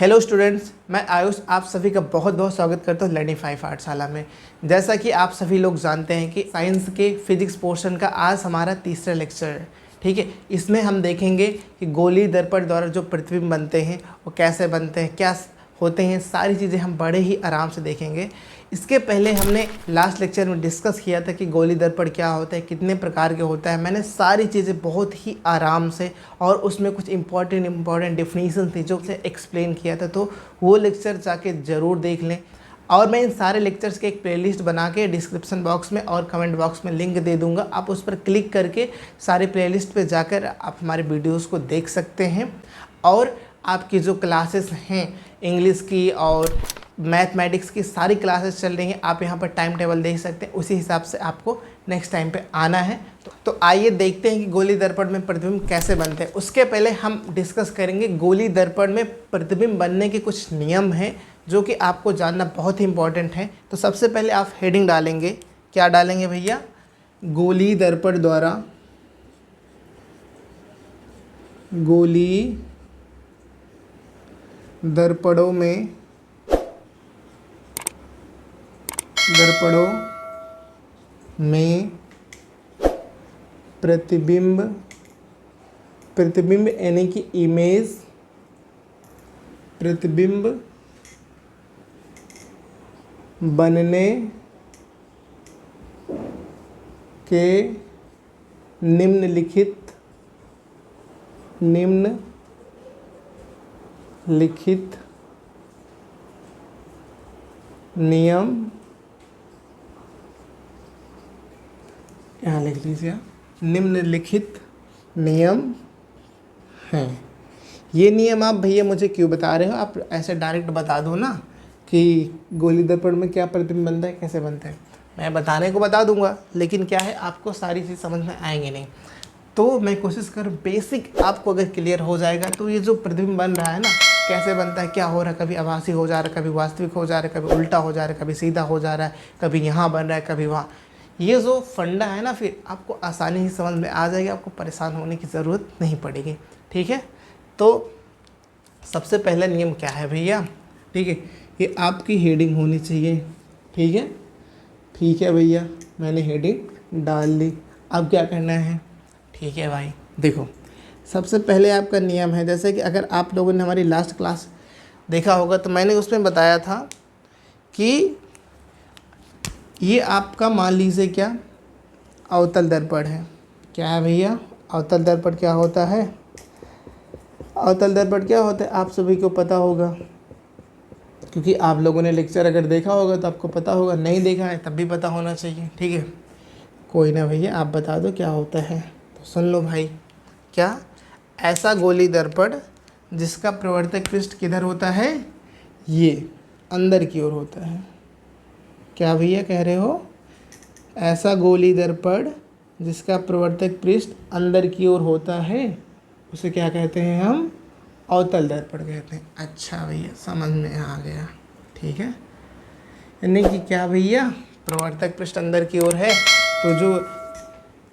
Hello students, मैं आयुष आप सभी का बहुत बहुत स्वागत करता हूँ लर्निंग 5 पाठशाला में। जैसा कि आप सभी लोग जानते हैं कि साइंस के फिजिक्स पोर्शन का आज हमारा तीसरा लेक्चर है। ठीक है, इसमें हम देखेंगे कि गोलीय दर्पण द्वारा जो प्रतिबिंब बनते हैं वो कैसे बनते हैं, क्या होते हैं, सारी चीज़ें हम बड़े ही आराम से देखेंगे। इसके पहले हमने लास्ट लेक्चर में डिस्कस किया था कि गोलीय दर्पण क्या होता है, कितने प्रकार के होता है। मैंने सारी चीज़ें बहुत ही आराम से और उसमें कुछ इम्पॉर्टेंट डेफिनेशन थी जो उसे एक्सप्लेन किया था, तो वो लेक्चर जाके ज़रूर देख लें। और मैं इन सारे लेक्चर्स के एक प्लेलिस्ट बना के डिस्क्रिप्शन बॉक्स में और कमेंट बॉक्स में लिंक दे दूंगा। आप उस पर क्लिक करके सारे प्लेलिस्ट पे जाकर आप हमारे वीडियोस को देख सकते हैं। और आपकी जो क्लासेस हैं इंग्लिश की और मैथमेटिक्स की सारी क्लासेस चल रही हैं, आप यहाँ पर टाइम टेबल देख सकते हैं। उसी हिसाब से आपको नेक्स्ट टाइम पे आना है। तो आइए देखते हैं कि गोलीय दर्पण में प्रतिबिंब कैसे बनते हैं। उसके पहले हम डिस्कस करेंगे गोलीय दर्पण में प्रतिबिंब बनने के कुछ नियम हैं जो कि आपको जानना बहुत ही इंपॉर्टेंट है। तो सबसे पहले आप हेडिंग डालेंगे, क्या डालेंगे भैया? गोलीय दर्पण द्वारा गोलीय दर्पणों में प्रतिबिंब यानी कि इमेज, प्रतिबिंब बनने के निम्नलिखित नियम, यहाँ लिख लीजिए, निम्नलिखित नियम हैं। ये नियम आप भैया मुझे क्यों बता रहे हो? आप ऐसे डायरेक्ट बता दो ना कि गोलीय दर्पण में क्या प्रतिबिंब बनता है, कैसे बनता है। मैं बताने को बता दूंगा, लेकिन क्या है, आपको सारी चीज़ समझ में आएंगे नहीं। तो मैं कोशिश करूँ बेसिक आपको अगर क्लियर हो जाएगा तो ये जो प्रतिबिंब बन रहा है ना, कैसे बनता है, क्या हो रहा है, कभी आभासी हो जा रहा है, कभी वास्तविक हो जा रहा है, कभी उल्टा हो जा रहा है, कभी सीधा हो जा रहा है, कभी यहाँ बन रहा है, कभी वहाँ। ये जो फंडा है ना, फिर आपको आसानी से समझ में आ जाएगा, आपको परेशान होने की ज़रूरत नहीं पड़ेगी। ठीक है, तो सबसे पहला नियम क्या है भैया? ठीक है, ये आपकी हेडिंग होनी चाहिए। ठीक है, ठीक है भैया, मैंने हेडिंग डाल ली। अब क्या करना है? ठीक है भाई, देखो सबसे पहले आपका नियम है, जैसे कि अगर आप लोगों ने हमारी लास्ट क्लास देखा होगा तो मैंने उसमें बताया था कि ये आपका मान लीजिए क्या अवतल दर्पण है। क्या है भैया? अवतल दर्पण क्या होता है? अवतल दर्पण क्या होता है आप सभी को पता होगा, क्योंकि आप लोगों ने लेक्चर अगर देखा होगा तो आपको पता होगा, नहीं देखा है तब भी पता होना चाहिए। ठीक है, कोई ना भैया, आप बता दो क्या होता है। तो सुन लो भाई, क्या? ऐसा गोलीय दर्पण जिसका प्रवर्तक पृष्ठ किधर होता है? ये अंदर की ओर होता है। क्या भैया कह रहे हो? ऐसा गोलीय दर्पण जिसका प्रवर्तक पृष्ठ अंदर की ओर होता है उसे क्या कहते हैं हम? अवतल दर्पण कहते हैं। अच्छा भैया, समझ में आ गया। ठीक है, यानी कि क्या भैया, प्रवर्तक पृष्ठ अंदर की ओर है तो जो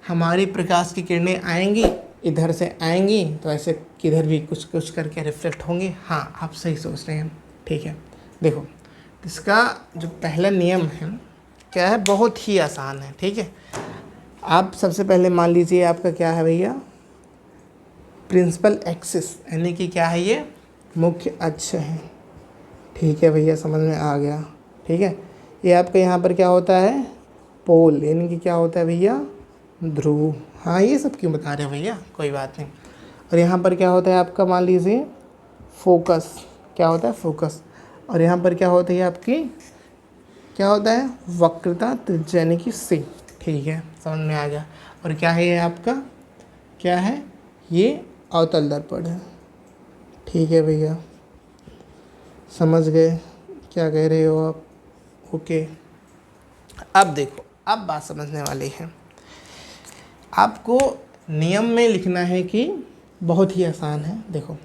हमारी प्रकाश की किरणें आएंगी इधर से आएंगी तो ऐसे किधर भी कुछ कुछ करके रिफ्लेक्ट होंगे। हाँ, आप सही सोच रहे हैं। ठीक है, देखो इसका जो पहला नियम है क्या है, बहुत ही आसान है। ठीक है, आप सबसे पहले मान लीजिए आपका क्या है भैया, प्रिंसिपल एक्सिस, यानी कि क्या है, ये मुख्य अक्ष है। ठीक है भैया, समझ में आ गया। ठीक है, ये आपका यहाँ पर क्या होता है? पोल, यानी कि क्या होता है भैया? ध्रुव। हाँ, ये सब क्यों बता रहे हैं भैया, कोई बात नहीं। और यहाँ पर क्या होता है आपका, मान लीजिए फोकस। क्या होता है? फोकस। और यहाँ पर क्या होता है आपकी, क्या होता है? वक्रता त्रिज्या, यानी कि सी। ठीक है, समझ में आ गया। और क्या है ये आपका, क्या है? ये अवतल दर्पण है। ठीक है भैया, समझ गए क्या कह रहे हो आप? ओके, अब देखो, अब बात समझने वाली है। आपको नियम में लिखना है कि बहुत ही आसान है। देखो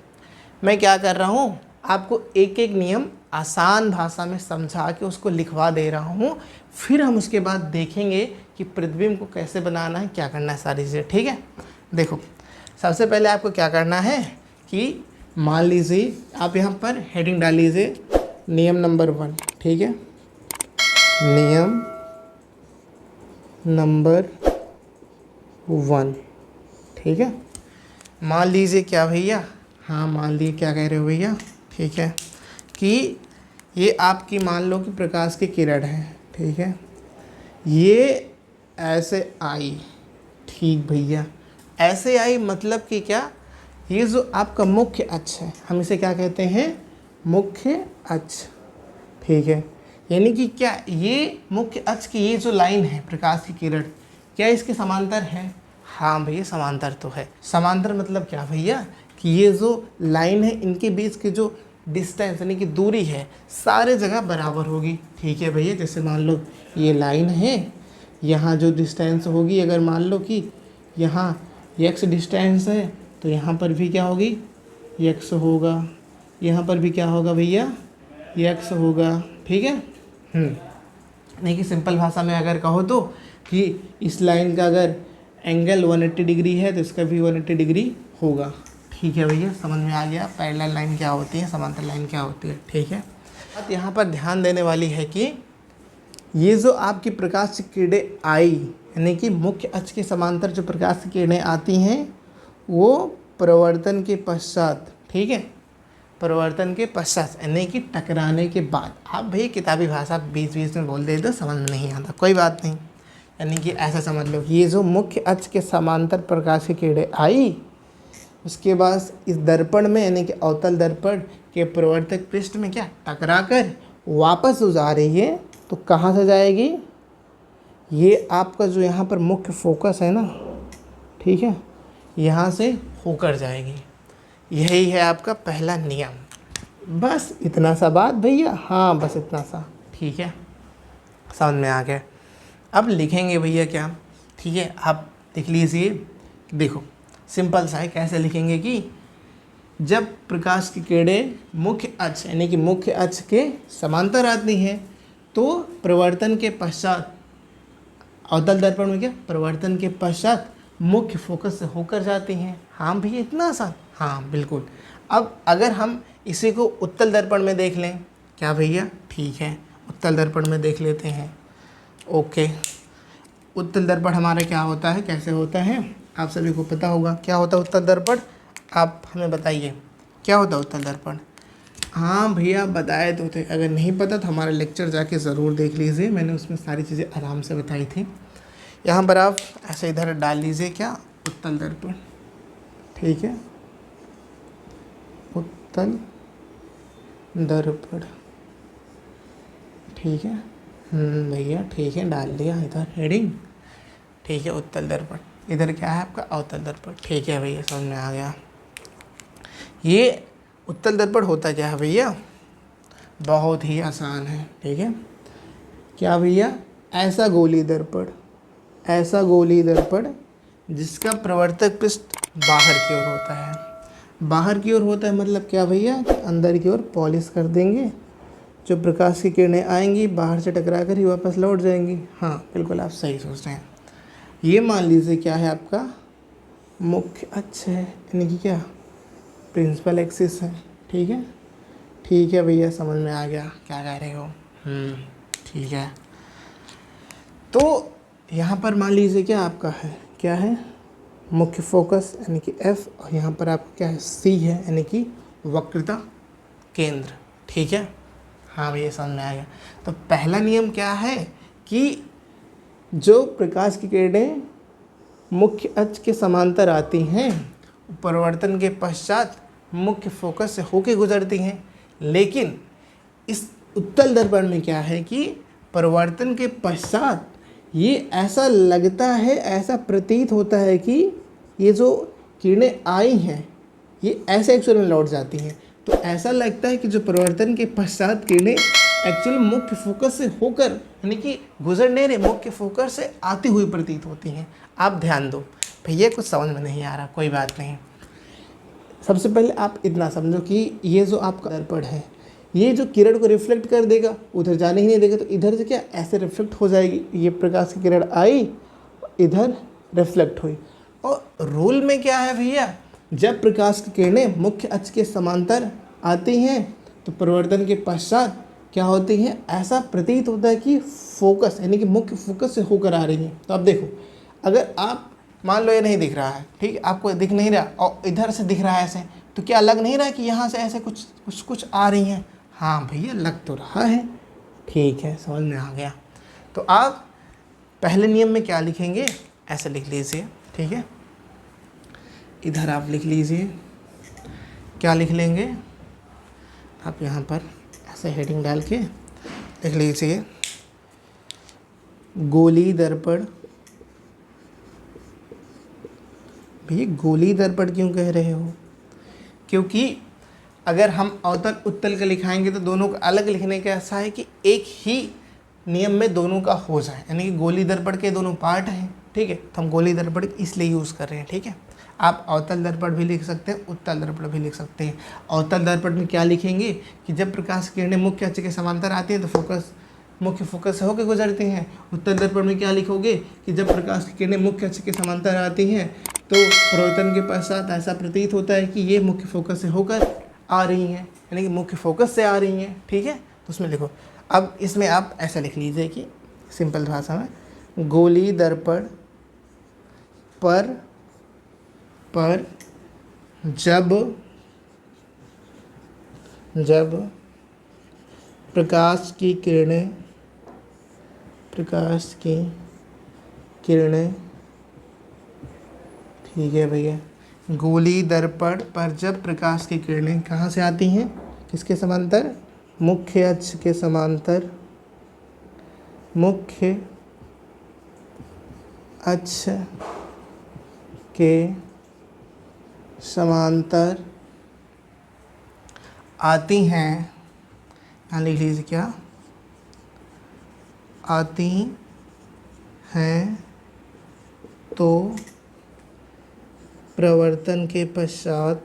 मैं क्या कर रहा हूँ, आपको एक एक नियम आसान भाषा में समझा के उसको लिखवा दे रहा हूँ। फिर हम उसके बाद देखेंगे कि प्रतिबिंब को कैसे बनाना है, क्या करना है, सारी चीज़ें। ठीक है, देखो सबसे पहले आपको क्या करना है कि मान लीजिए आप यहाँ पर हेडिंग डाल लीजिए नियम नंबर 1, ठीक है, नियम नंबर 1, ठीक है। मान लीजिए क्या भैया, हाँ मान लीजिए क्या कह रहे हो भैया, ठीक है, कि ये आपकी मान लो कि प्रकाश की किरण है, ठीक है, ये ऐसे आई, ठीक भैया, ऐसे आई मतलब कि क्या, ये जो आपका मुख्य अक्ष है हम इसे क्या कहते हैं, मुख्य अक्ष, ठीक है। यानी कि क्या ये मुख्य अक्ष की ये जो लाइन है प्रकाश की किरण, क्या इसके समांतर है, हाँ भैया समांतर तो है। समांतर मतलब क्या भैया, कि ये जो लाइन है इनके बीच की जो डिस्टेंस यानी कि दूरी है सारे जगह बराबर होगी, ठीक है भैया। जैसे मान लो ये लाइन है, यहाँ जो डिस्टेंस होगी, अगर मान लो कि यहाँ x डिस्टेंस है तो यहाँ पर भी क्या होगी, x होगा, यहाँ पर भी क्या होगा भैया, x होगा, ठीक है। नहीं कि सिंपल भाषा में अगर कहो तो कि इस लाइन का अगर एंगल 180 डिग्री है तो इसका भी 180 डिग्री होगा, ठीक है भैया, समझ में आ गया पैरेलल लाइन क्या होती है, समांतर लाइन क्या होती है, ठीक है। बात यहाँ पर ध्यान देने वाली है कि ये जो आपकी प्रकाश की किरणें आई, यानी कि मुख्य अक्ष के समांतर जो प्रकाश की किरणें आती हैं वो प्रवर्तन के पश्चात, ठीक है, प्रवर्तन के पश्चात यानी कि टकराने के बाद। आप भाई किताबी भाषा बीच बीच में बोल देते हो, समझ में नहीं आता, कोई बात नहीं। यानी कि ऐसा समझ लो कि ये जो मुख्य अक्ष के समांतर प्रकाश की किरणें आई, उसके बाद इस दर्पण में यानी कि अवतल दर्पण के प्रवर्तक पृष्ठ में क्या टकराकर वापस जो जा रही है तो कहाँ से जाएगी, ये आपका जो यहाँ पर मुख्य फोकस है ना, ठीक है, यहाँ से होकर जाएगी। यही है आपका पहला नियम। बस इतना सा बात भैया, हाँ बस इतना सा, ठीक है, समझ में आ गया। अब लिखेंगे भैया क्या, ठीक है, आप लिख लीजिए। देखो सिंपल सा है, कैसे लिखेंगे कि जब प्रकाश की किरणें मुख्य अक्ष यानी कि मुख्य अक्ष के समांतर आती हैं तो प्रवर्तन के पश्चात अवतल दर्पण में क्या प्रवर्तन के पश्चात मुख्य फोकस से होकर जाती हैं। हाँ भैया इतना आसान, हाँ बिल्कुल। अब अगर हम इसी को उत्तल दर्पण में देख लें, क्या भैया, ठीक है, उत्तल दर्पण में देख लेते हैं। ओके, उत्तल दर्पण हमारा क्या होता है, कैसे होता है, आप सभी को पता होगा क्या होता है उत्तल दर्पण, आप हमें बताइए क्या होता है उत्तल दर्पण। हाँ भैया बताए तो थे, अगर नहीं पता तो हमारा लेक्चर जाके ज़रूर देख लीजिए, मैंने उसमें सारी चीज़ें आराम से बताई थी। यहाँ पर आप ऐसे इधर डाल लीजिए क्या, उत्तल दर्पण, ठीक है, उत्तल दर्पण, ठीक है, भैया ठीक है, डाल दिया इधर हेडिंग, ठीक है, उत्तल दर्पण। इधर क्या है आपका अवतल दर्पण, ठीक है भैया, समझ में आ गया। ये उत्तल दर्पण होता क्या है भैया, बहुत ही आसान है, ठीक है, क्या भैया, ऐसा गोली दर्पण, ऐसा गोली दर्पण जिसका प्रवर्तक पृष्ठ बाहर की ओर होता है। बाहर की ओर होता है मतलब क्या भैया, अंदर की ओर पॉलिश कर देंगे, जो प्रकाश की किरणें आएंगी बाहर से टकरा कर ही वापस लौट जाएंगी। हाँ बिल्कुल आप सही सोच रहे हैं। ये मान लीजिए क्या है आपका मुख्य अक्ष है, यानी कि क्या प्रिंसिपल एक्सिस है, ठीक है, ठीक है भैया, समझ में आ गया क्या कह रहे हो, ठीक है। तो यहाँ पर मान लीजिए क्या आपका है, क्या है मुख्य फोकस यानी कि F, और यहाँ पर आपका क्या है C है यानी कि वक्रता केंद्र, ठीक है, हाँ भैया समझ में आ गया। तो पहला नियम क्या है कि जो प्रकाश की किरणें मुख्य अक्ष के समांतर आती हैं परिवर्तन के पश्चात मुख्य फोकस से होके गुजरती हैं, लेकिन इस उत्तल दर्पण में क्या है कि परिवर्तन के पश्चात ये ऐसा लगता है, ऐसा प्रतीत होता है कि ये जो किरणें आई हैं ये ऐसे एक्चुअल में लौट जाती हैं। तो ऐसा लगता है कि जो परिवर्तन के पश्चात किरणें एक्चुअल मुख्य फोकस से होकर यानी कि गुजरने रहे मुख्य फोकस से आती हुई प्रतीत होती हैं। आप ध्यान दो भैया, कुछ समझ में नहीं आ रहा, कोई बात नहीं। सबसे पहले आप इतना समझो कि ये जो आपका दर्पण है ये जो किरण को रिफ्लेक्ट कर देगा, उधर जाने ही नहीं देगा, तो इधर से क्या ऐसे रिफ्लेक्ट हो जाएगी। ये प्रकाश की किरण आई, इधर रिफ्लेक्ट हुई। और रूल में क्या है भैया, जब प्रकाश की किरणें मुख्य अक्ष के समांतर आती हैं तो परिवर्तन के पश्चात क्या होती हैं, ऐसा प्रतीत होता है कि फोकस यानी कि मुख्य फोकस से होकर आ रही हैं। तो अब देखो, अगर आप मान लो ये नहीं दिख रहा है, ठीक है, आपको दिख नहीं रहा और इधर से दिख रहा है ऐसे, तो क्या लग नहीं रहा है कि यहाँ से ऐसे कुछ कुछ कुछ आ रही हैं? हाँ भैया, लग तो रहा है। ठीक है, समझ में आ गया। तो आप पहले नियम में क्या लिखेंगे, ऐसे लिख लीजिए, ठीक है। इधर आप लिख लीजिए, क्या लिख लेंगे आप, यहाँ पर ऐसे हेडिंग डाल के लिख लीजिए, गोली दर्पण। भैया गोली दर्पण क्यों कह रहे हो? क्योंकि अगर हम अवतल उत्तल का लिखाएंगे तो दोनों को अलग लिखने का ऐसा है कि एक ही नियम में दोनों का हो जाए, यानी कि गोली दर्पण के दोनों पार्ट हैं, ठीक है। तो हम गोली दर्पण इसलिए यूज़ कर रहे हैं, ठीक है। आप अवतल दर्पण भी लिख सकते हैं, उत्तल दर्पण भी लिख सकते हैं। अवतल दर्पण में क्या लिखेंगे कि जब प्रकाश की किरणें मुख्य अक्ष के समांतर आती हैं तो मुख्य फोकस से होकर गुजरती हैं। उत्तल दर्पण में क्या लिखोगे कि जब प्रकाश की किरणें मुख्य अक्ष के समांतर आती हैं तो परिवर्तन के पश्चात ऐसा प्रतीत होता है कि ये मुख्य फोकस से होकर आ रही हैं, यानी कि मुख्य फोकस से आ रही हैं, ठीक है। तो उसमें लिखो। अब इसमें आप ऐसा लिख लीजिए कि सिंपल भाषा में, गोली दर्पण पर जब प्रकाश की किरणें, ठीक है भैया, गोली दर्पण पर जब प्रकाश की किरणें कहाँ से आती हैं, किसके समांतर, मुख्य अक्ष के समांतर, मुख्य अक्ष के समांतर आती हैं, यहाँ लिख लीजिए क्या, आती हैं तो प्रवर्तन के पश्चात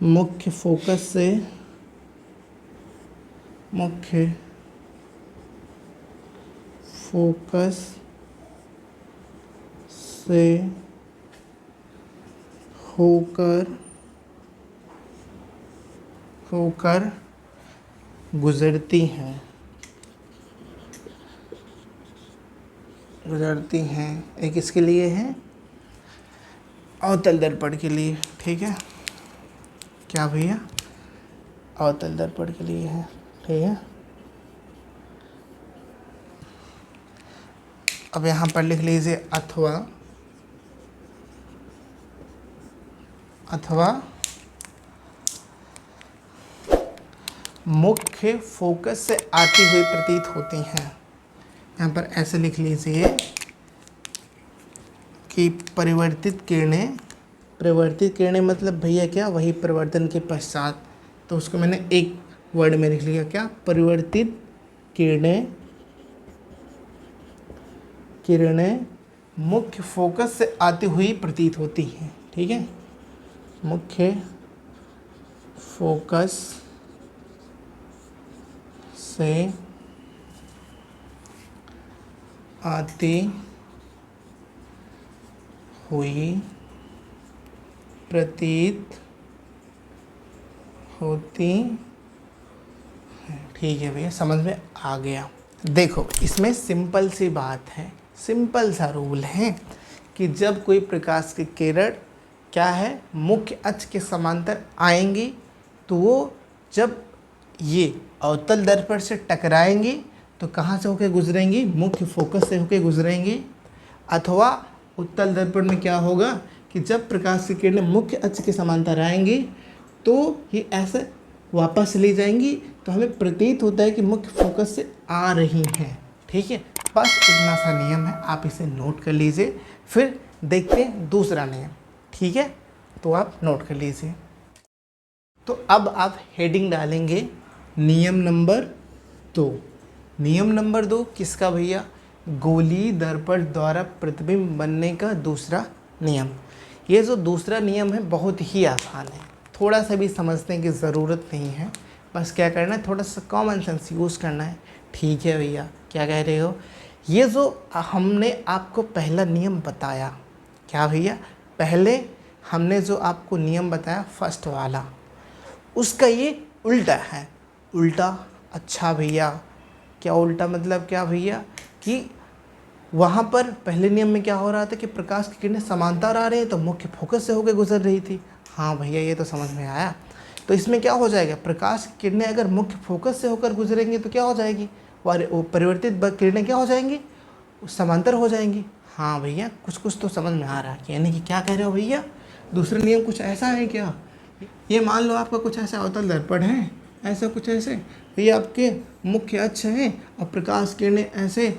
मुख्य फोकस से होकर गुजरती हैं, एक इसके लिए है, अवतल दर्पण के लिए, ठीक है। क्या भैया, अवतल दर्पण के लिए है, ठीक है। अब यहाँ पर लिख लीजिए अथवा मुख्य फोकस से आती हुई प्रतीत होती हैं। यहाँ पर ऐसे लिख लीजिए कि परिवर्तित किरणें मतलब भैया क्या, वही परिवर्तन के पश्चात, तो उसको मैंने एक वर्ड में लिख लिया, क्या, परिवर्तित किरणें मुख्य फोकस से आती हुई प्रतीत होती हैं, ठीक है। मुख्य फोकस से आती हुई प्रतीत होती है, ठीक है भैया, समझ में आ गया। देखो, इसमें सिंपल सी बात है, सिंपल सा रूल है कि जब कोई प्रकाश की किरण क्या है, मुख्य अक्ष के समांतर आएंगी तो वो जब ये अवतल दर्पण से टकराएंगी तो कहाँ से होकर गुजरेंगी, मुख्य फोकस से होकर गुजरेंगी। अथवा उत्तल दर्पण में क्या होगा कि जब प्रकाश की किरणें मुख्य अक्ष के समांतर आएंगी तो ये ऐसे वापस ले जाएंगी, तो हमें प्रतीत होता है कि मुख्य फोकस से आ रही हैं, ठीक है। बस इतना सा नियम है, आप इसे नोट कर लीजिए। फिर देखते हैं दूसरा नियम, ठीक है, तो आप नोट कर लीजिए। तो अब आप हेडिंग डालेंगे नियम नंबर 2। नियम नंबर 2 किसका भैया, गोली दर्पण द्वारा प्रतिबिंब बनने का दूसरा नियम। ये जो दूसरा नियम है बहुत ही आसान है, थोड़ा सा भी समझने की ज़रूरत नहीं है, बस क्या करना है, थोड़ा सा कॉमन सेंस यूज़ करना है। ठीक है भैया, क्या कह रहे हो? ये जो हमने आपको पहला नियम बताया, क्या भैया, पहले हमने जो आपको नियम बताया फर्स्ट वाला, उसका ये उल्टा है। उल्टा? अच्छा भैया, क्या उल्टा मतलब क्या भैया? कि वहाँ पर पहले नियम में क्या हो रहा था कि प्रकाश की किरणें समांतर आ रही हैं तो मुख्य फोकस से होकर गुजर रही थी। हाँ भैया, ये तो समझ में आया। तो इसमें क्या हो जाएगा, प्रकाश की किरणें अगर मुख्य फोकस से होकर गुजरेंगी तो क्या हो जाएगी, वो परिवर्तित किरणें क्या हो जाएंगी, समांतर हो जाएंगी। हाँ भैया, कुछ कुछ तो समझ में आ रहा है। यानी कि क्या कह रहे हो भैया, दूसरा नियम कुछ ऐसा है क्या? ये मान लो आपका कुछ ऐसा अवतल दर्पण है, ऐसा कुछ ऐसे, ये आपके मुख्य अक्ष है और प्रकाश किरणें ऐसे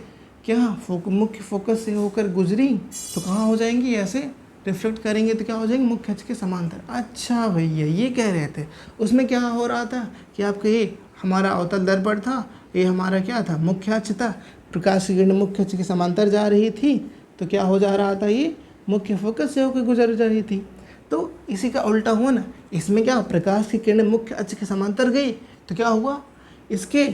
क्या मुख्य फोकस से होकर गुजरी तो कहाँ हो जाएंगी, ऐसे रिफ्लेक्ट करेंगे तो क्या हो जाएंगे, मुख्य अक्ष के समांतर। अच्छा भैया, ये कह रहे थे। उसमें क्या हो रहा था कि आपका ये हमारा अवतल दर्पण था, ये हमारा क्या था, मुख्य अक्ष था, प्रकाश की किरणें मुख्य अक्ष के समांतर जा रही थी तो क्या हो जा रहा था, ये मुख्य फोकस से होकर गुजर जा रही थी। तो इसी का उल्टा हुआ ना, इसमें क्या, प्रकाश की किरणें मुख्य अक्ष के समांतर गई तो क्या हुआ, इसके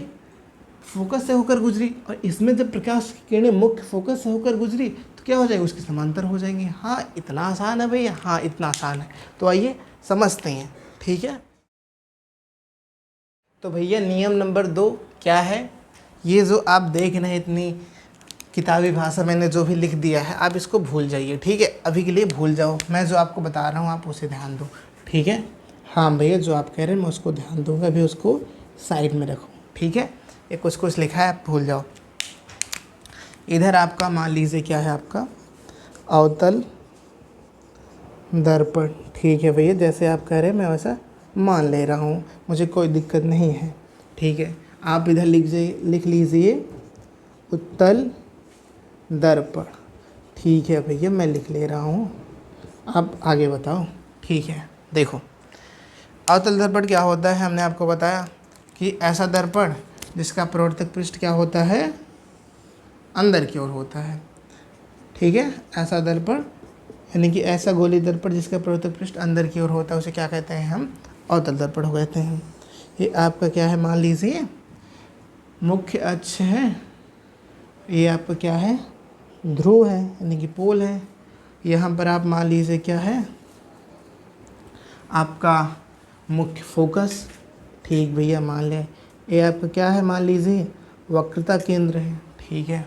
फोकस से होकर गुजरी, और इसमें जब प्रकाश की किरणें मुख्य फोकस से होकर गुजरी तो क्या हो जाएगा, उसके समांतर हो जाएंगे। हाँ, इतना आसान है भैया? हाँ, इतना आसान है। तो आइए समझते हैं। ठीक है, तो भैया नियम नंबर 2 क्या है, ये जो आप देख रहे हैं इतनी किताबी भाषा मैंने जो भी लिख दिया है, आप इसको भूल जाइए। ठीक है, अभी के लिए भूल जाओ, मैं जो आपको बता रहा हूँ आप उसे ध्यान दो। ठीक है, हाँ भैया, जो आप कह रहे हैं मैं उसको ध्यान दूंगा, अभी उसको साइड में रखो। ठीक है, ये कुछ कुछ लिखा है, आप भूल जाओ। इधर आपका मान लीजिए क्या है, आपका अवतल दर्पण। ठीक है भैया, जैसे आप कह रहे हैं मैं वैसा मान ले रहा हूँ, मुझे कोई दिक्कत नहीं है। ठीक है, आप इधर लिख लीजिए उत्तल दर्पण। ठीक है भैया, मैं लिख ले रहा हूँ, आप आगे बताओ। ठीक है, देखो अवतल दर्पण क्या होता है, हमने आपको बताया कि ऐसा दर्पण जिसका प्रवर्तक पृष्ठ क्या होता है, अंदर की ओर होता है। ठीक है, ऐसा दर्पण यानी कि ऐसा गोली दर्पण जिसका प्रवर्तक पृष्ठ अंदर की ओर होता है उसे क्या कहते हैं, हम अवतल दर्पण कहते हैं। ये आपका क्या है, मान लीजिए मुख्य अक्ष है, ये आपका क्या है, ध्रुव है यानी कि पोल है। यहाँ पर आप मान लीजिए क्या है, आपका मुख्य फोकस। ठीक भैया, मान लें ये आपका क्या है, मान लीजिए वक्रता केंद्र है। ठीक है,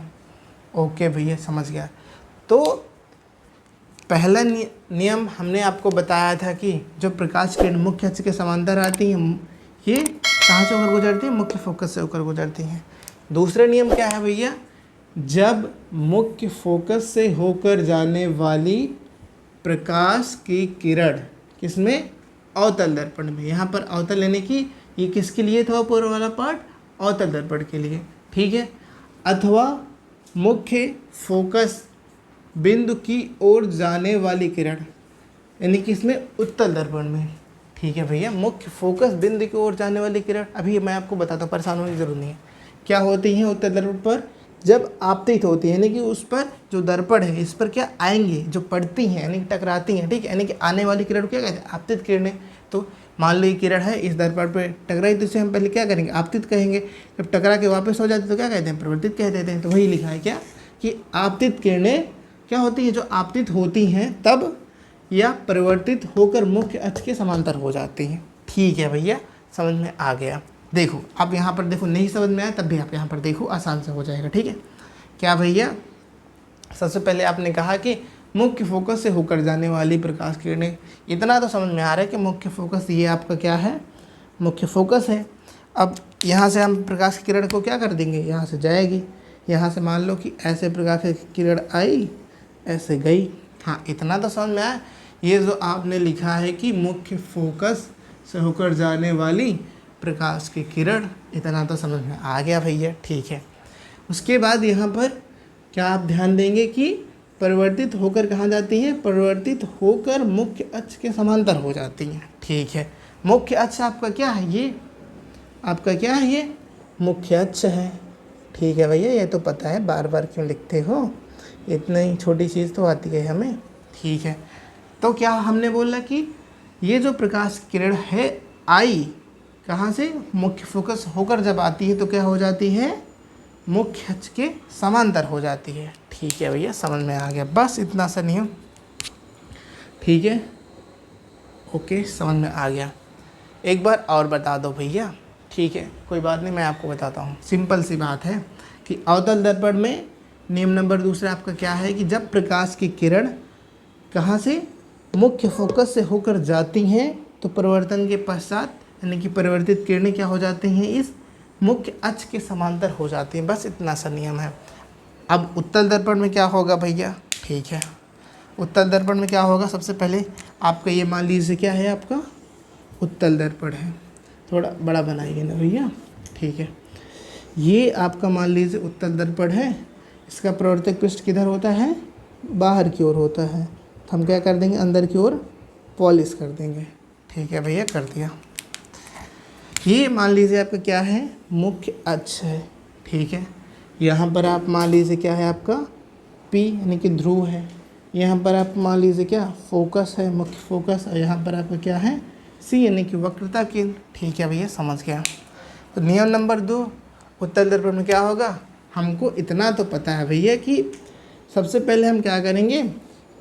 ओके भैया, समझ गया। तो पहला नियम हमने आपको बताया था कि जो प्रकाश किरण मुख्य अक्ष के समांतर आती हैं, ये कहाँ से होकर गुजरती हैं, मुख्य फोकस से होकर गुजरती हैं। दूसरा नियम क्या है भैया, जब मुख्य फोकस से होकर जाने वाली प्रकाश की किरण किसमें, अवतल दर्पण में। यहाँ पर अवतल लेने की ये किसके लिए था, पूरा वाला पार्ट अवतल दर्पण के लिए। ठीक है, अथवा मुख्य फोकस बिंदु की ओर जाने वाली किरण यानी कि इसमें उत्तल दर्पण में। ठीक है भैया, मुख्य फोकस बिंदु की ओर जाने वाली किरण, अभी मैं आपको बताता हूँ, परेशान होने की जरूरत नहीं है। क्या होती हैं उत्तल दर्पण पर, जब आपतित होती है यानी कि उस पर जो दर्पण है इस पर क्या आएंगे, जो पड़ती हैं यानी कि टकराती हैं। ठीक है, यानी कि आने वाली किरण को क्या कहते हैं, आपतित किरणें। तो मान लो ये किरण है, इस दर्पण पर टकराई तो इसे हम पहले क्या करेंगे, आपतित कहेंगे। जब टकरा के वापस हो जाती तो क्या कहते हैं, प्रवर्तित कह देते हैं। तो वही लिखा है क्या, कि आपतित किरणें क्या होती है, जो आपतित होती हैं तब या परिवर्तित होकर मुख्य अक्ष के समांतर हो जाती हैं। ठीक है भैया, समझ में आ गया। देखो आप यहाँ पर देखो, नहीं समझ में आया तब भी आप यहाँ पर देखो, आसान से हो जाएगा। ठीक है, क्या भैया, सबसे पहले आपने कहा कि मुख्य फोकस से होकर जाने वाली प्रकाश किरणें, इतना तो समझ में आ रहा है कि मुख्य फोकस ये आपका क्या है, मुख्य फोकस है। अब यहाँ से हम प्रकाश की किरण को क्या कर देंगे, यहाँ से जाएगी, यहाँ से मान लो कि ऐसे प्रकाश की किरण आई, ऐसे गई। हाँ, इतना तो समझ में आया। ये जो आपने लिखा है कि मुख्य फोकस से होकर जाने वाली प्रकाश की किरण, इतना तो समझ में आ गया भैया। ठीक है, उसके बाद यहाँ पर क्या आप ध्यान देंगे कि परिवर्तित होकर कहाँ जाती हैं, परिवर्तित होकर मुख्य अक्ष के समांतर हो जाती हैं। ठीक है, मुख्य अक्ष आपका क्या है, ये आपका क्या है, ये मुख्य अक्ष है। ठीक है भैया, ये तो पता है, बार बार क्यों लिखते हो, इतनी छोटी चीज़ तो आती है हमें। ठीक है, तो क्या हमने बोला कि ये जो प्रकाश की किरण है आई कहाँ से, मुख्य फोकस होकर जब आती है तो क्या हो जाती है, मुख्य अक्ष के समांतर हो जाती है। ठीक है भैया, समझ में आ गया, बस इतना सा नियम। ठीक है, ओके, समझ में आ गया। एक बार और बता दो भैया। ठीक है, कोई बात नहीं, मैं आपको बताता हूँ। सिंपल सी बात है कि अवतल दर्पण में नियम नंबर दूसरा आपका क्या है कि जब प्रकाश की किरण कहाँ से, मुख्य फोकस से होकर जाती हैं तो परिवर्तन के पश्चात यानी कि परिवर्तित किरणें क्या हो जाती हैं, इस मुख्य अक्ष के समांतर हो जाती हैं। बस इतना सा नियम है। अब उत्तल दर्पण में क्या होगा भैया, ठीक है, उत्तल दर्पण में क्या होगा, सबसे पहले आपका ये मान लीजिए क्या है, आपका उत्तल दर्पण है। थोड़ा बड़ा बनाइए ना भैया, ठीक है। ये आपका मान लीजिए उत्तल दर्पण है। इसका प्रवर्तक पृष्ठ किधर होता है, बाहर की ओर होता है। तो हम क्या कर देंगे, अंदर की ओर पॉलिश कर देंगे। ठीक है भैया, कर दिया। ये मान लीजिए आपका क्या है, मुख्य अक्ष है। ठीक है, यहाँ पर आप मान लीजिए क्या है आपका P यानी कि ध्रुव है। यहाँ पर आप मान लीजिए क्या, फोकस है, मुख्य फोकस। और यहाँ पर आपका क्या है, C यानी कि वक्रता केंद्र। ठीक है भैया, समझ गया। तो नियम नंबर 2 उत्तल दर्पण में क्या होगा, हमको इतना तो पता है भैया कि सबसे पहले हम क्या करेंगे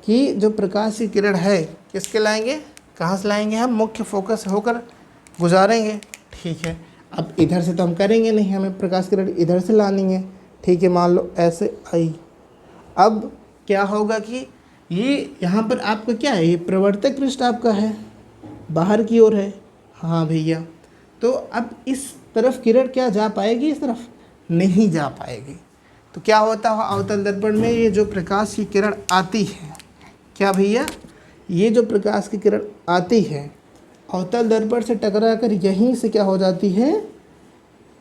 कि जो प्रकाश की किरण है किसके लाएंगे, कहाँ से लाएंगे, हम मुख्य फोकस होकर गुजारेंगे। ठीक है, अब इधर से तो हम करेंगे नहीं, हमें प्रकाश किरण इधर से लानी है। ठीक है, मान लो ऐसे आई। अब क्या होगा कि ये यहाँ पर आपका क्या है, ये प्रवर्तक पृष्ठ आपका है, बाहर की ओर है। हाँ भैया, तो अब इस तरफ किरण क्या जा पाएगी, इस तरफ नहीं जा पाएगी। तो क्या होता है अवतल दर्पण में, ये जो प्रकाश की किरण आती है, क्या भैया, ये जो प्रकाश की किरण आती है अवतल दर्पण से टकरा कर यहीं से क्या हो जाती है,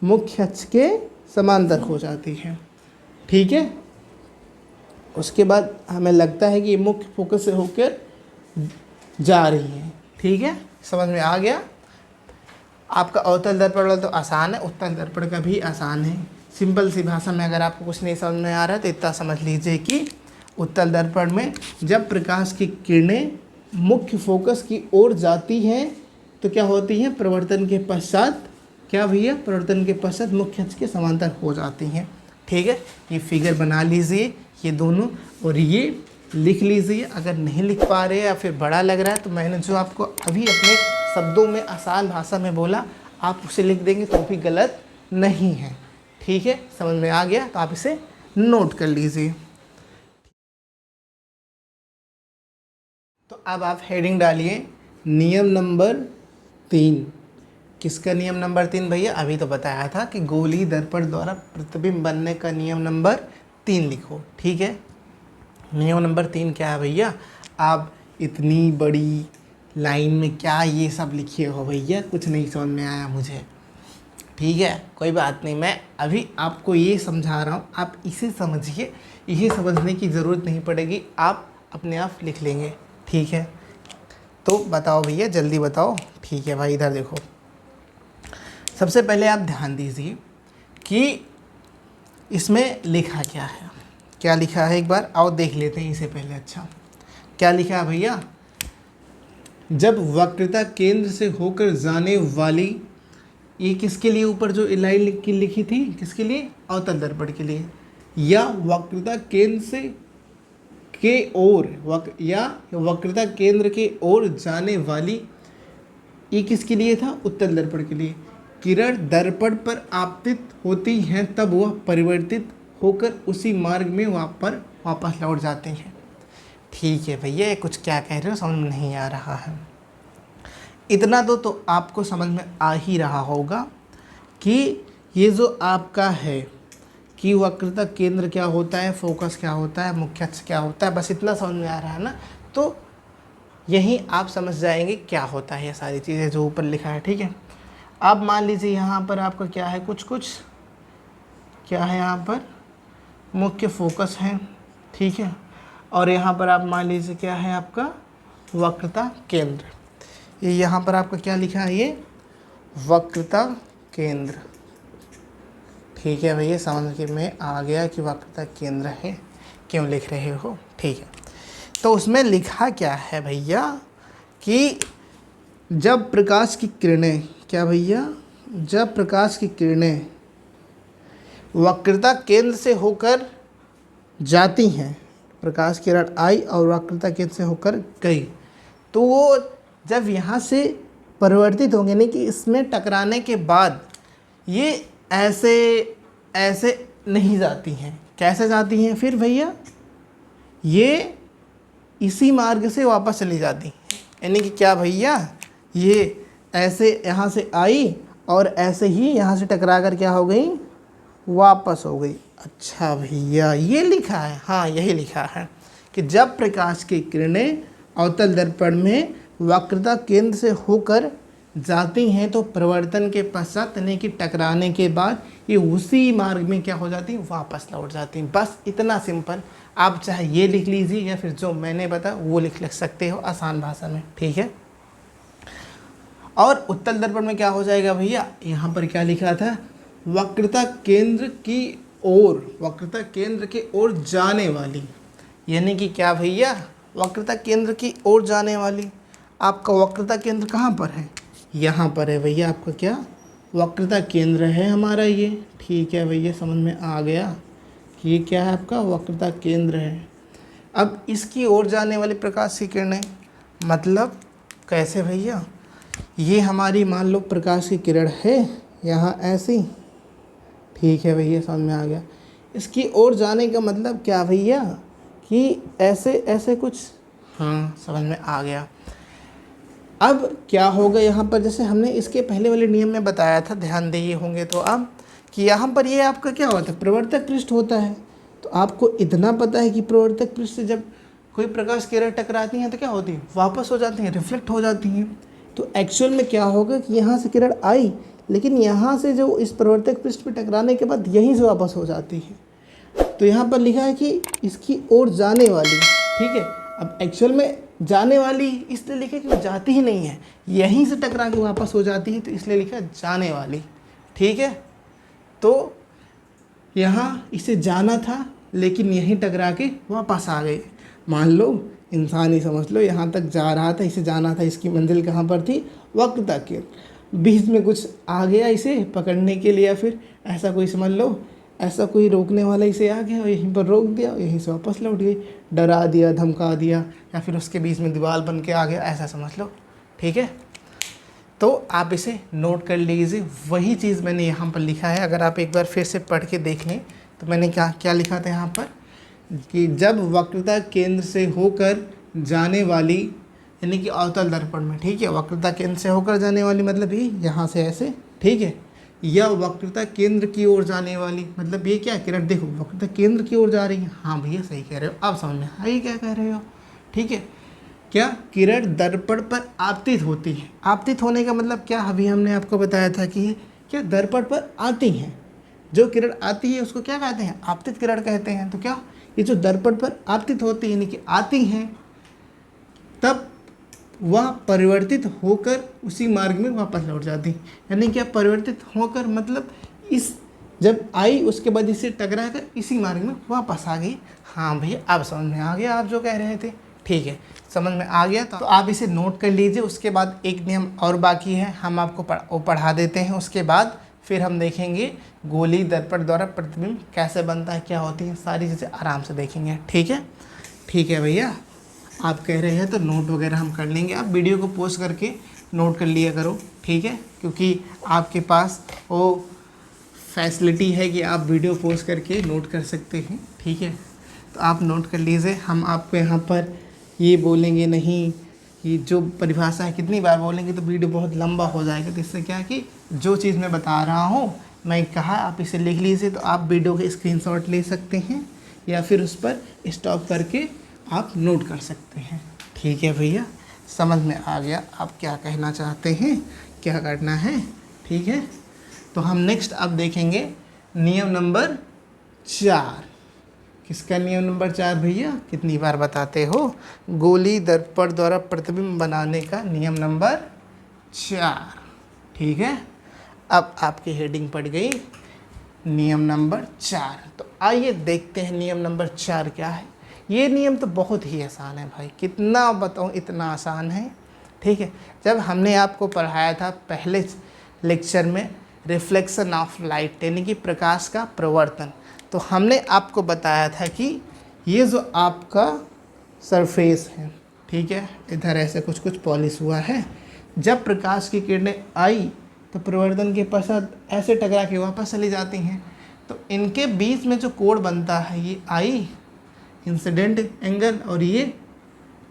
मुख्य अक्ष के समांतर हो जाती है। ठीक है, उसके बाद हमें लगता है कि ये मुख्य फोकस से होकर जा रही है। ठीक है, समझ में आ गया। आपका अवतल दर्पण वाला तो आसान है, उत्तल दर्पण का भी आसान है। सिंपल सी भाषा में अगर आपको कुछ नहीं समझ में आ रहा है तो इतना समझ लीजिए कि उत्तल दर्पण में जब प्रकाश की किरणें मुख्य फोकस की ओर जाती हैं तो क्या होती हैं, परिवर्तन के पश्चात क्या भैया, परिवर्तन के पश्चात मुख्य अक्ष के समांतर हो जाती हैं। ठीक है, ये फिगर बना लीजिए ये दोनों, और ये लिख लीजिए। अगर नहीं लिख पा रहे या फिर बड़ा लग रहा है तो मैंने जो आपको अभी अपने शब्दों में आसान भाषा में बोला आप उसे लिख देंगे तो भी गलत नहीं है। ठीक है, समझ में आ गया, तो आप इसे नोट कर लीजिए। तो अब आप हेडिंग डालिए नियम नंबर 3। किसका नियम नंबर 3 भैया, अभी तो बताया था कि गोलीय दर्पण द्वारा प्रतिबिंब बनने का नियम नंबर 3 लिखो। ठीक है, नियम नंबर 3 क्या है भैया, आप इतनी बड़ी लाइन में क्या ये सब लिखे हो भैया, कुछ नहीं समझ में आया मुझे। ठीक है, कोई बात नहीं, मैं अभी आपको ये समझा रहा हूँ, आप इसे समझिए, इसे समझने की ज़रूरत नहीं पड़ेगी, आप अपने आप लिख लेंगे। ठीक है, तो बताओ भैया, जल्दी बताओ। ठीक है भाई, इधर देखो, सबसे पहले आप ध्यान दीजिए कि इसमें लिखा क्या है। क्या लिखा है एक बार आओ देख लेते हैं इसे पहले। अच्छा, क्या लिखा है भैया, जब वक्रता केंद्र से होकर जाने वाली, ये किसके लिए ऊपर जो लाइन लिखी थी, किसके लिए, अवतल दर्पण के लिए, या वक्रता केंद्र से के ओर या वक्रता केंद्र के ओर जाने वाली, ये किसके लिए था, उत्तल दर्पण के लिए, किरण दर्पण पर आपतित होती हैं तब वह परिवर्तित होकर उसी मार्ग में वापस लौट जाते हैं। ठीक है भैया, ये कुछ क्या कह रहे हो समझ में नहीं आ रहा है। इतना तो आपको समझ में आ ही रहा होगा कि ये जो आपका है कि वक्रता केंद्र क्या होता है, फोकस क्या होता है, मुख्य अक्ष क्या होता है, बस इतना समझ में आ रहा है ना। तो यहीं आप समझ जाएंगे क्या होता है ये सारी चीज़ें जो ऊपर लिखा है। ठीक है, अब मान लीजिए यहाँ पर आपका क्या है, कुछ क्या है, यहाँ पर मुख्य फोकस है। ठीक है, और यहाँ पर आप मान लीजिए क्या है आपका वक्रता केंद्र। ये यहाँ पर आपका क्या लिखा है, ये वक्रता केंद्र। ठीक है भैया, समझ के में आ गया कि वक्रता केंद्र है, क्यों लिख रहे हो। ठीक है, तो उसमें लिखा क्या है भैया कि जब प्रकाश की किरणें, क्या भैया, जब प्रकाश की किरणें वक्रता केंद्र से होकर जाती हैं, प्रकाश किरण आई और वक्रता केंद्र से होकर गई, तो वो जब यहाँ से परिवर्तित होंगे, यानी कि इसमें टकराने के बाद ये ऐसे ऐसे नहीं जाती हैं। कैसे जाती हैं फिर भैया? ये इसी मार्ग से वापस चली जाती हैं। यानी कि क्या भैया, ये ऐसे यहाँ से आई और ऐसे ही यहाँ से टकरा कर क्या हो गई, वापस हो गई। अच्छा भैया, ये लिखा है, हाँ यही लिखा है कि जब प्रकाश की किरणें अवतल दर्पण में वक्रता केंद्र से होकर जाती हैं तो परिवर्तन के पश्चात, यानी कि टकराने के बाद, ये उसी मार्ग में क्या हो जाती हैं, वापस लौट जाती हैं। बस इतना सिंपल। आप चाहे ये लिख लीजिए या फिर जो मैंने बताया वो लिख सकते हो आसान भाषा में, ठीक है। और उत्तल दर्पण में क्या हो जाएगा भैया, यहाँ पर क्या लिखा था, वक्रता केंद्र की ओर, वक्रता केंद्र की ओर जाने वाली, यानी कि क्या भैया, वक्रता केंद्र की ओर जाने वाली। आपका वक्रता केंद्र कहाँ पर है, यहाँ पर है भैया। आपका क्या वक्रता केंद्र है हमारा ये, ठीक है भैया, समझ में आ गया कि ये क्या है, आपका वक्रता केंद्र है। अब इसकी ओर जाने वाली प्रकाश की किरणें, मतलब कैसे भैया, ये हमारी मान लो प्रकाश की किरण है यहाँ ऐसी, ठीक है भैया, समझ में आ गया। इसकी ओर जाने का मतलब क्या भैया, कि ऐसे ऐसे कुछ, हाँ समझ में आ गया। अब क्या होगा यहाँ पर, जैसे हमने इसके पहले वाले नियम में बताया था, ध्यान दिए होंगे तो अब, कि यहाँ पर ये आपका क्या होता है, प्रवर्तक पृष्ठ होता है। तो आपको इतना पता है कि प्रवर्तक पृष्ठ से जब कोई प्रकाश किरण टकराती हैं तो क्या होती है, वापस हो जाती हैं, रिफ्लेक्ट हो जाती हैं। तो एक्चुअल में क्या होगा कि यहाँ से किरण आई, लेकिन यहाँ से जो इस प्रवर्तक पृष्ठ पर टकराने के बाद यहीं से वापस हो जाती है। तो यहाँ पर लिखा है कि इसकी ओर जाने वाली, ठीक है। अब एक्चुअल में जाने वाली इसलिए लिखा है कि वो जाती ही नहीं है, यहीं से टकरा के वापस हो जाती है, तो इसलिए लिखा है जाने वाली, ठीक है। तो यहाँ इसे जाना था लेकिन यहीं टकरा के वापस आ गए। मान लो इंसान ही समझ लो, यहाँ तक जा रहा था, इसे जाना था, इसकी मंजिल कहाँ पर थी, वक्रता के बीच में कुछ आ गया इसे पकड़ने के लिए, या फिर ऐसा कोई समझ लो, ऐसा कोई रोकने वाला इसे आ गया और यहीं पर रोक दिया, यहीं से वापस लौट गई, डरा दिया, धमका दिया, या फिर उसके बीच में दीवार बन के आ गया, ऐसा समझ लो, ठीक है। तो आप इसे नोट कर लीजिए, वही चीज़ मैंने यहाँ पर लिखा है। अगर आप एक बार फिर से पढ़ के देख लें तो मैंने क्या क्या लिखा था यहाँ पर, कि जब वक्रता केंद्र से होकर जाने वाली, यानी कि अवतल दर्पण में, ठीक है, वक्रता केंद्र से होकर जाने वाली मतलब ये यहाँ से ऐसे, ठीक है, या वक्रता केंद्र की ओर जाने वाली, मतलब ये क्या किरण, देखो वक्रता केंद्र की ओर जा रही है, हाँ भैया सही कह रहे हो, आप समझ में आइए क्या कह रहे हो, ठीक है। क्या किरण दर्पण पर आपतित होती है, आपतित होने का मतलब क्या, अभी हमने आपको बताया था कि क्या दर्पण पर आती हैं, जो किरण आती है उसको क्या कहते हैं, आपतित किरण कहते हैं। तो क्या ये जो दर्पण पर आपतित होती है, यानी कि आती हैं, तब वह परिवर्तित होकर उसी मार्ग में वापस लौट जाती, यानी क्या परिवर्तित होकर मतलब इस जब आई उसके बाद इसे टकरा कर इसी मार्ग में वापस आ गई। हाँ भैया अब समझ में आ गया आप जो कह रहे थे, ठीक है, समझ में आ गया। तो आप इसे नोट कर लीजिए। उसके बाद एक नियम और बाकी है, हम आपको पढ़ा देते हैं, उसके बाद फिर हम देखेंगे गोली दर्पण द्वारा प्रतिबिंब कैसे बनता है, क्या होती है, सारी चीज़ें आराम से देखेंगे, ठीक है। ठीक है भैया, आप कह रहे हैं तो नोट वगैरह हम कर लेंगे, आप वीडियो को पोस्ट करके नोट कर लिया करो, ठीक है, क्योंकि आपके पास वो फैसिलिटी है कि आप वीडियो पोस्ट करके नोट कर सकते हैं, ठीक है। तो आप नोट कर लीजिए। हम आपको यहाँ पर ये बोलेंगे नहीं कि जो परिभाषा है कितनी बार बोलेंगे तो वीडियो बहुत लंबा हो जाएगा। तो इससे क्या है कि जो चीज़ मैं बता रहा हूँ मैं कहा आप इसे लिख लीजिए, तो आप वीडियो के स्क्रीनशॉट ले सकते हैं या फिर उस पर स्टॉप करके आप नोट कर सकते हैं, ठीक है भैया। समझ में आ गया आप क्या कहना चाहते हैं, क्या करना है, ठीक है। तो हम नेक्स्ट अब देखेंगे नियम नंबर 4। किसका नियम नंबर 4 भैया, कितनी बार बताते हो, गोली दर्पण द्वारा प्रतिबिंब बनाने का नियम नंबर 4, ठीक है। अब आपकी हेडिंग पड़ गई नियम नंबर 4। तो आइए देखते हैं नियम नंबर 4 क्या है। ये नियम तो बहुत ही आसान है भाई, कितना बताऊँ इतना आसान है, ठीक है। जब हमने आपको पढ़ाया था पहले लेक्चर में रिफ्लेक्शन ऑफ लाइट यानी कि प्रकाश का प्रवर्तन, तो हमने आपको बताया था कि ये जो आपका सरफेस है, ठीक है, इधर ऐसे कुछ कुछ पॉलिश हुआ है, जब प्रकाश की किरणें आई तो प्रवर्तन के पश्चात ऐसे टकरा के वापस चली जाती हैं। तो इनके बीच में जो कोण बनता है ये आई इंसिडेंट एंगल और ये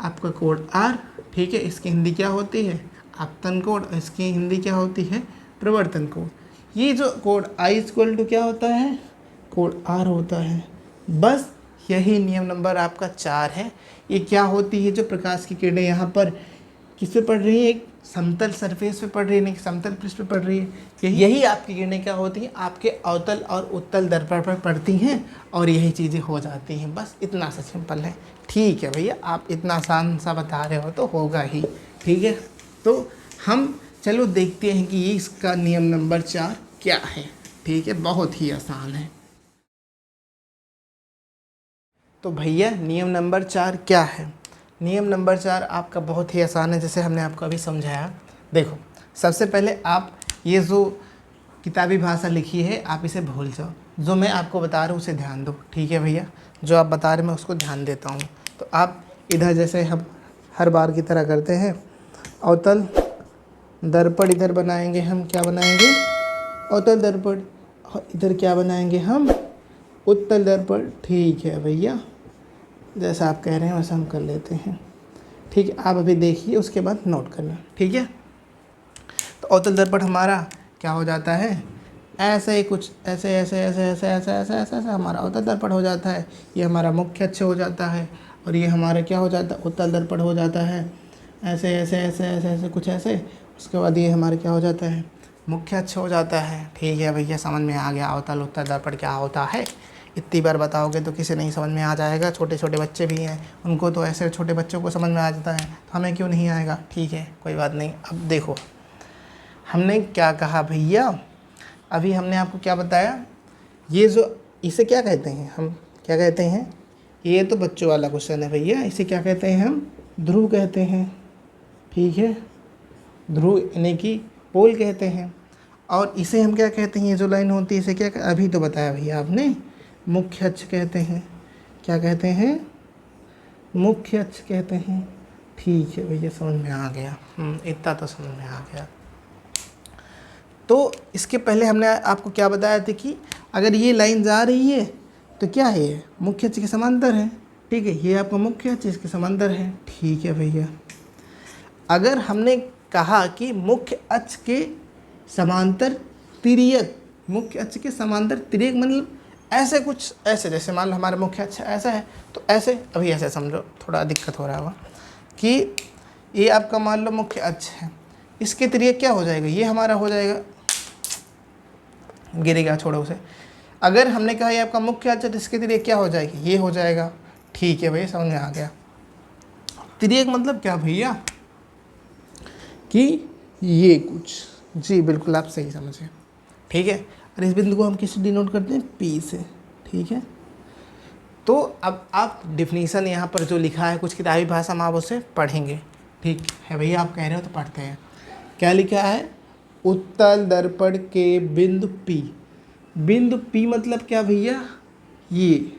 आपका कोण आर, ठीक है। इसकी हिंदी क्या होती है? आपतन कोण, इसकी हिंदी क्या होती है? प्रवर्तन कोण। ये जो कोण आई इक्वल टू क्या होता है? कोण आर होता है। बस यही नियम नंबर आपका 4 है। ये क्या होती है? जो प्रकाश की किरणें यहाँ पर किस पे पड़ रही है? एक समतल सरफेस पे पड़ रही है, नहीं समतल पृष्ठ पे पड़ रही है। यही आपकी किरणें क्या होती हैं? आपके अवतल और उत्तल दर्पण पर पड़ती हैं और यही चीज़ें हो जाती हैं। बस इतना सा सिंपल है। ठीक है भैया, आप इतना आसान सा बता रहे हो तो होगा ही, ठीक है। तो हम चलो देखते हैं कि ये इसका नियम नंबर 4 क्या है, ठीक है। बहुत ही आसान है। तो भैया नियम नंबर 4 क्या है? नियम नंबर 4 आपका बहुत ही आसान है, जैसे हमने आपको अभी समझाया। देखो, सबसे पहले आप ये जो किताबी भाषा लिखी है आप इसे भूल जाओ, जो मैं आपको बता रहा हूँ उसे ध्यान दो, ठीक है भैया। जो आप बता रहे मैं उसको ध्यान देता हूँ। तो आप इधर जैसे हम हर बार की तरह करते हैं, अवतल दर्पण इधर बनाएंगे हम, क्या बनाएंगे? अवतल दर्पण। और इधर क्या बनाएंगे हम? उत्तल दर्पण। ठीक है भैया, जैसा आप कह रहे हैं वैसा हम कर लेते हैं, ठीक है। आप अभी देखिए, उसके बाद नोट करना, ठीक है। तो अवतल दर्पण हमारा क्या हो जाता है? ऐसे ही कुछ ऐसे ऐसे ऐसे ऐसे ऐसे ऐसे ऐसे ऐसे हमारा अवतल दर्पण हो जाता है। ये हमारा मुख्य अक्ष हो जाता है और ये हमारा क्या हो जाता है? उत्तल दर्पण हो जाता है। ऐसे ऐसे ऐसे ऐसे ऐसे कुछ ऐसे, उसके बाद ये हमारा क्या हो जाता है? मुख्य अक्ष हो जाता है। ठीक है भैया, समझ में आ गया अवतल उत्तल दर्पण क्या होता है। इतनी बार बताओगे तो किसी नहीं समझ में आ जाएगा। छोटे छोटे बच्चे भी हैं, उनको तो ऐसे छोटे बच्चों को समझ में आ जाता है, तो हमें क्यों नहीं आएगा? ठीक है, कोई बात नहीं। अब देखो हमने क्या कहा भैया, अभी हमने आपको क्या बताया, ये जो इसे क्या कहते हैं हम? क्या कहते हैं? ये तो बच्चों वाला क्वेश्चन है भैया। इसे क्या कहते हैं हम? ध्रुव कहते हैं, ठीक है। ध्रुव यानी कि पोल कहते हैं। और इसे हम क्या कहते हैं? ये जो लाइन होती है इसे क्या अभी तो बताया भैया आपने, मुख्य अक्ष कहते हैं। क्या कहते हैं? मुख्य अक्ष कहते हैं। ठीक है भैया, समझ में आ गया। इतना तो समझ में आ गया। तो इसके पहले हमने आपको क्या बताया था कि अगर ये लाइन जा रही है तो क्या है? ये मुख्य अक्ष के समांतर है, ठीक है। ये आपका मुख्य अक्ष इसके समांतर है, ठीक है भैया। अगर हमने कहा कि मुख्य अक्ष के समांतर तिर्यक, मुख्य अक्ष के समांतर तिर्यक मतलब ऐसे कुछ ऐसे, जैसे मान लो हमारा मुख्य अक्ष ऐसा है तो ऐसे, अभी ऐसे समझो, थोड़ा दिक्कत हो रहा होगा कि ये आपका मान लो मुख्य अक्ष है, इसके तिर्यक क्या हो जाएगा? ये हमारा हो जाएगा, गिरेगा, छोड़ो उसे। अगर हमने कहा ये आपका मुख्य अक्ष, इसके तिर्यक क्या हो जाएगी? ये हो जाएगा, ठीक है भैया, समझ में आ गया। तिर्यक मतलब क्या भैया? कि ये कुछ, जी बिल्कुल आप सही समझे, ठीक है। और इस बिंदु को हम किससे डिनोट करते हैं? पी से, ठीक है। तो अब आप डिफिनीशन यहाँ पर जो लिखा है कुछ किताबी भाषा में आप उसे पढ़ेंगे, ठीक है भैया। आप कह रहे हो तो पढ़ते हैं। क्या लिखा है? उत्तल दर्पण के बिंदु पी। बिंदु पी मतलब क्या भैया? ये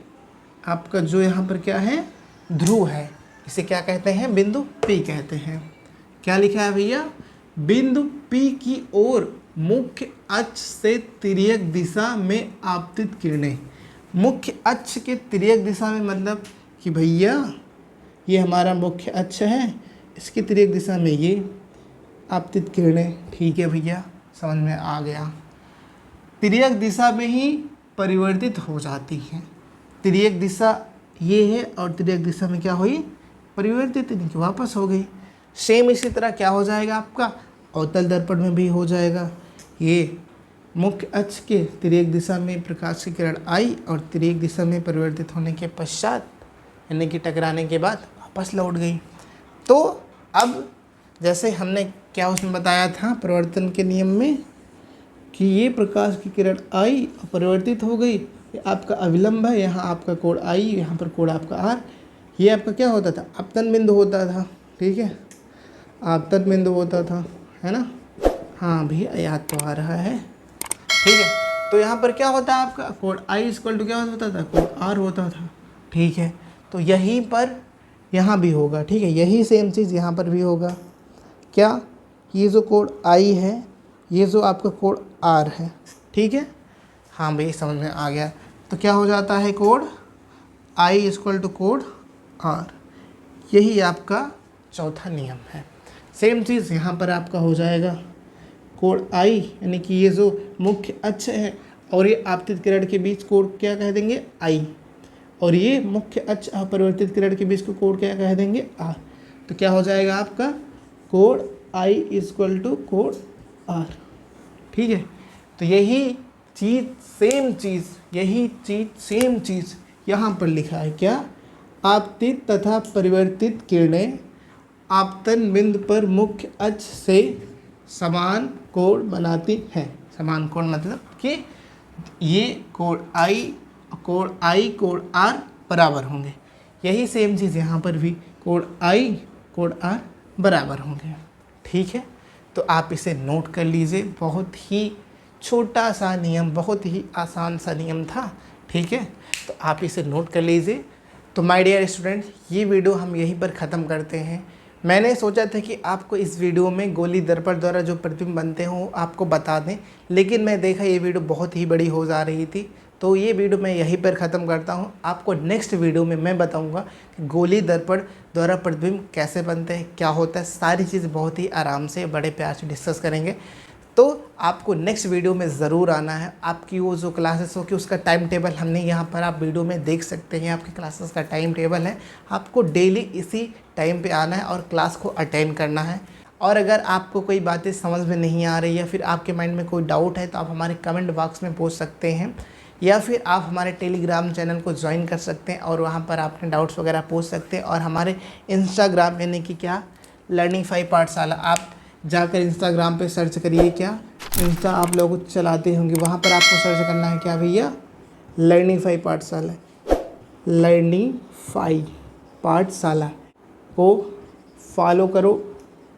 आपका जो यहाँ पर क्या है? ध्रुव है, इसे क्या कहते हैं? बिंदु पी कहते हैं। क्या लिखा है भैया? बिंदु पी की ओर मुख्य अक्ष से तिर्यक दिशा में आपतित किरणें। मुख्य अक्ष के तिर्यक दिशा में मतलब कि भैया ये हमारा मुख्य अक्ष है, इसकी तिर्यक दिशा में ये आपतित किरणें, ठीक है भैया, समझ में आ गया। तिर्यक दिशा में ही परिवर्तित हो जाती हैं। तिर्यक दिशा ये है और तिर्यक दिशा में क्या हुई? परिवर्तित, नहीं कि वापस हो गई। सेम इसी तरह क्या हो जाएगा आपका? अवतल दर्पण में भी हो जाएगा। ये मुख्य अक्ष के तिर्यक दिशा में प्रकाश की किरण आई और तिर्यक दिशा में परिवर्तित होने के पश्चात यानी कि टकराने के बाद वापस लौट गई। तो अब जैसे हमने क्या उसमें बताया था परिवर्तन के नियम में कि ये प्रकाश की किरण आई और परिवर्तित हो गई, ये आपका अविलंब है। यहाँ आपका कोण आई, यहाँ पर कोण आपका आर, ये आपका क्या होता था? अपतन बिंदु होता था, ठीक है। आपतन बिंदु होता था, है ना। हाँ भैया याद तो आ रहा है, ठीक है। तो यहाँ पर क्या होता है आपका कोड आई इक्वल टू क्या होता था, कोड आर होता था, ठीक है। तो यहीं पर यहाँ भी होगा, ठीक है, यही सेम चीज़ यहाँ पर भी होगा। क्या, ये जो कोड आई है, ये जो आपका कोड आर है, ठीक है। हाँ भाई समझ में आ गया। तो क्या हो जाता है, code I equal to code R, यही आपका चौथा नियम है। सेम चीज़ यहाँ पर आपका हो जाएगा, कोड आई यानी कि ये जो मुख्य अक्ष है और ये आपतित किरण के बीच कोड क्या कह देंगे, आई, और ये मुख्य अक्ष अपरिवर्तित किरण के बीच को कोड क्या कह देंगे, आर। तो क्या हो जाएगा आपका code I equal to code R, ठीक है। तो यही चीज़ सेम चीज़ यहाँ पर लिखा है, क्या, आपतित तथा परिवर्तित किरणें आपतन बिंदु पर मुख्य अक्ष से समान कोण बनाती हैं। समान कोण मतलब कि ये कोण आई कोण आर बराबर होंगे। यही सेम चीज़ यहाँ पर भी कोण आई कोण आर बराबर होंगे, ठीक है। तो आप इसे नोट कर लीजिए, बहुत ही छोटा सा नियम, बहुत ही आसान सा नियम था, ठीक है। तो आप इसे नोट कर लीजिए। तो माय डियर स्टूडेंट्स, ये वीडियो हम यहीं पर ख़त्म करते हैं। मैंने सोचा था कि आपको इस वीडियो में गोली दर्पण द्वारा जो प्रतिबिंब बनते हों आपको बता दें, लेकिन मैं देखा ये वीडियो बहुत ही बड़ी हो जा रही थी, तो ये वीडियो मैं यहीं पर ख़त्म करता हूँ। आपको नेक्स्ट वीडियो में मैं बताऊँगा कि गोली दर्पण द्वारा प्रतिबिंब कैसे बनते हैं, क्या होता है, सारी चीज़ बहुत ही आराम से बड़े प्यार से डिस्कस करेंगे। तो आपको नेक्स्ट वीडियो में ज़रूर आना है। आपकी वो जो क्लासेस हो कि उसका टाइम टेबल हमने यहाँ पर आप वीडियो में देख सकते हैं, आपकी क्लासेस का टाइम टेबल है। आपको डेली इसी टाइम पे आना है और क्लास को अटेंड करना है। और अगर आपको कोई बातें समझ में नहीं आ रही या फिर आपके माइंड में कोई डाउट है तो आप हमारे कमेंट बॉक्स में पूछ सकते हैं, या फिर आप हमारे टेलीग्राम चैनल को ज्वाइन कर सकते हैं और वहाँ पर अपने डाउट्स वगैरह पूछ सकते हैं। और हमारे इंस्टाग्राम यानी कि क्या, लर्निंग 5 पाठशाला, आप जाकर इंस्टाग्राम पे सर्च करिए, क्या इंस्टा आप लोग चलाते होंगे, वहाँ पर आपको सर्च करना है क्या भैया, लर्निंग 5 पाठशाला। लर्निंग 5 पाठशाला को फॉलो करो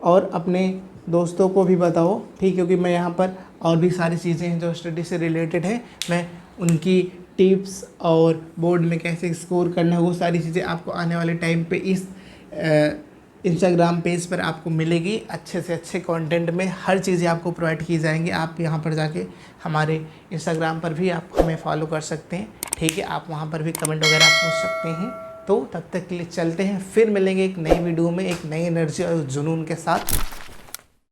और अपने दोस्तों को भी बताओ, ठीक, क्योंकि मैं यहाँ पर और भी सारी चीज़ें हैं जो स्टडी से रिलेटेड है, मैं उनकी टिप्स और बोर्ड में कैसे स्कोर करना है वो सारी चीज़ें आपको आने वाले टाइम पे इस इंस्टाग्राम पेज पर आपको मिलेगी। अच्छे से अच्छे कंटेंट में हर चीज़ें आपको प्रोवाइड की जाएंगी। आप यहाँ पर जाके हमारे इंस्टाग्राम पर भी आप हमें फॉलो कर सकते हैं, ठीक है। आप वहाँ पर भी कमेंट वगैरह पूछ सकते हैं। तो तब तक के लिए चलते हैं, फिर मिलेंगे एक नई वीडियो में एक नई एनर्जी और जुनून के साथ।